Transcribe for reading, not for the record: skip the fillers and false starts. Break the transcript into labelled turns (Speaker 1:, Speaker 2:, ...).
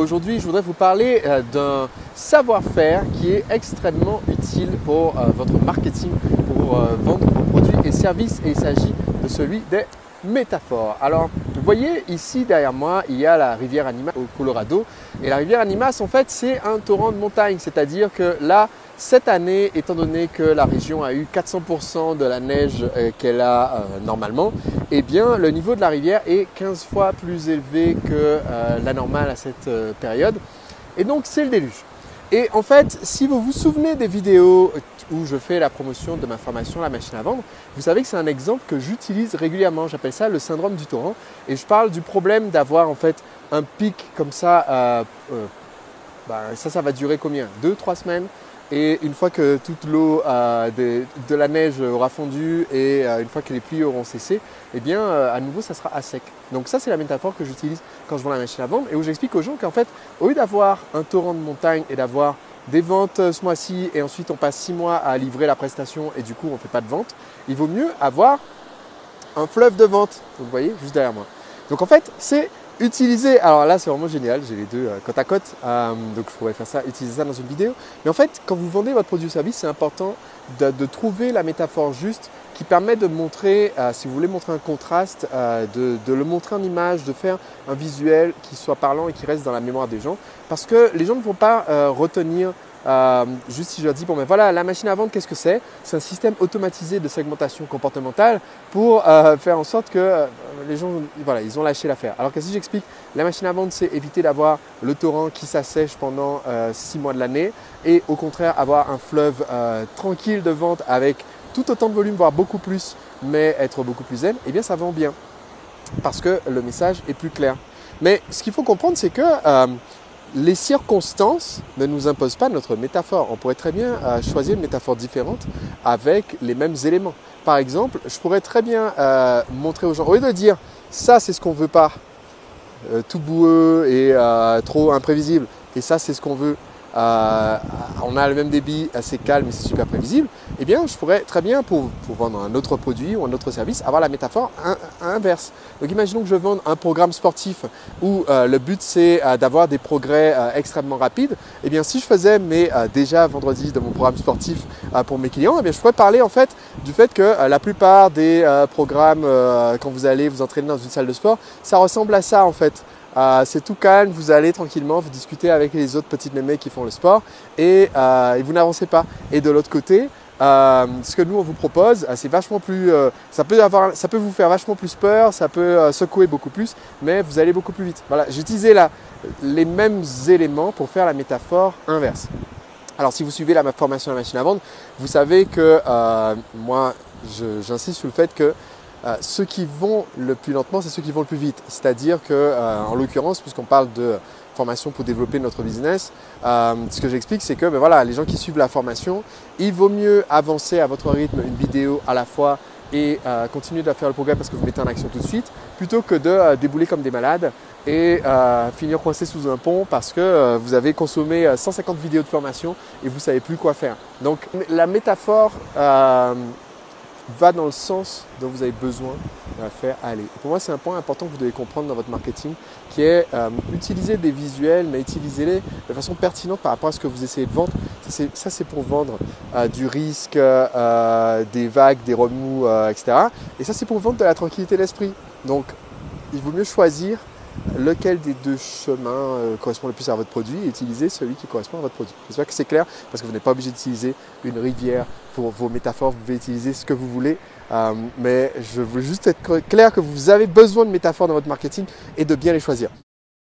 Speaker 1: Aujourd'hui, je voudrais vous parler d'un savoir-faire qui est extrêmement utile pour votre marketing, pour vendre vos produits et services, et il s'agit de celui des métaphores. Alors, vous voyez ici derrière moi, il y a la rivière Animas au Colorado. Et la rivière Animas, en fait, c'est un torrent de montagne, c'est-à-dire que là, cette année, étant donné que la région a eu 400% de la neige qu'elle a normalement, eh bien, le niveau de la rivière est 15 fois plus élevé que la normale à cette période. Et donc, c'est le déluge. Et en fait, si vous vous souvenez des vidéos où je fais la promotion de ma formation La Machine à Vendre, vous savez que c'est un exemple que j'utilise régulièrement. J'appelle ça le syndrome du torrent. Et je parle du problème d'avoir en fait un pic comme ça. Ça va durer combien? 2-3 semaines. Et une fois que toute l'eau de la neige aura fondu et une fois que les pluies auront cessé, eh bien, à nouveau, ça sera à sec. Donc ça, c'est la métaphore que j'utilise quand je vends la machine à vendre et où j'explique aux gens qu'en fait, au lieu d'avoir un torrent de montagne et d'avoir des ventes ce mois-ci et ensuite on passe 6 mois à livrer la prestation et du coup, on ne fait pas de vente, il vaut mieux avoir un fleuve de vente. Vous voyez, juste derrière moi. Donc en fait, c'est utiliser, alors là c'est vraiment génial, j'ai les deux côte à côte, donc je pourrais faire ça, utiliser ça dans une vidéo. Mais en fait, quand vous vendez votre produit ou service, c'est important de trouver la métaphore juste qui permet de montrer, si vous voulez montrer un contraste, de le montrer en image, de faire un visuel qui soit parlant et qui reste dans la mémoire des gens. Parce que les gens ne vont pas retenir juste si je leur dis, bon ben voilà, la machine à vendre, qu'est-ce que c'est? C'est un système automatisé de segmentation comportementale pour faire en sorte que les gens, voilà, ils ont lâché l'affaire. Alors que si j'explique, la machine à vendre, c'est éviter d'avoir le torrent qui s'assèche pendant 6 mois de l'année et au contraire avoir un fleuve tranquille de vente avec tout autant de volume, voire beaucoup plus, mais être beaucoup plus zen, eh bien ça vend bien parce que le message est plus clair. Mais ce qu'il faut comprendre, c'est que les circonstances ne nous imposent pas notre métaphore. On pourrait très bien choisir une métaphore différente avec les mêmes éléments. Par exemple, je pourrais très bien montrer aux gens, au lieu de dire ça c'est ce qu'on ne veut pas, tout boueux et trop imprévisible, et ça c'est ce qu'on veut, on a le même débit, assez calme et c'est super prévisible, eh bien je pourrais très bien pour vendre un autre produit ou un autre service avoir la métaphore inverse. Donc imaginons que je vende un programme sportif où le but c'est d'avoir des progrès extrêmement rapides. Eh bien si je faisais déjà vendredi de mon programme sportif pour mes clients, eh bien je pourrais parler en fait du fait que la plupart des programmes quand vous allez vous entraîner dans une salle de sport, ça ressemble à ça en fait. C'est tout calme, vous allez tranquillement, vous discutez avec les autres petites mémés qui font le sport et vous n'avancez pas. Et de l'autre côté, ce que nous on vous propose, c'est vachement plus, ça peut vous faire vachement plus peur, ça peut secouer beaucoup plus, mais vous allez beaucoup plus vite. Voilà, j'ai utilisé les mêmes éléments pour faire la métaphore inverse. Alors si vous suivez ma formation à la machine à vendre, vous savez que moi j'insiste sur le fait que ceux qui vont le plus lentement, c'est ceux qui vont le plus vite. C'est-à-dire que, en l'occurrence, puisqu'on parle de formation pour développer notre business, ce que j'explique, c'est que les gens qui suivent la formation, il vaut mieux avancer à votre rythme une vidéo à la fois et continuer de faire le progrès parce que vous mettez en action tout de suite, plutôt que de débouler comme des malades et finir coincé sous un pont parce que vous avez consommé 150 vidéos de formation et vous ne savez plus quoi faire. Donc la métaphore va dans le sens dont vous avez besoin de la faire aller. Et pour moi, c'est un point important que vous devez comprendre dans votre marketing qui est utiliser des visuels, mais utilisez-les de façon pertinente par rapport à ce que vous essayez de vendre. Ça, c'est pour vendre du risque, des vagues, des remous, etc. Et ça, c'est pour vendre de la tranquillité d'esprit. Donc, il vaut mieux choisir lequel des deux chemins correspond le plus à votre produit et utiliser celui qui correspond à votre produit. J'espère que c'est clair parce que vous n'êtes pas obligé d'utiliser une rivière pour vos métaphores, vous pouvez utiliser ce que vous voulez, mais je veux juste être clair que vous avez besoin de métaphores dans votre marketing et de bien les choisir.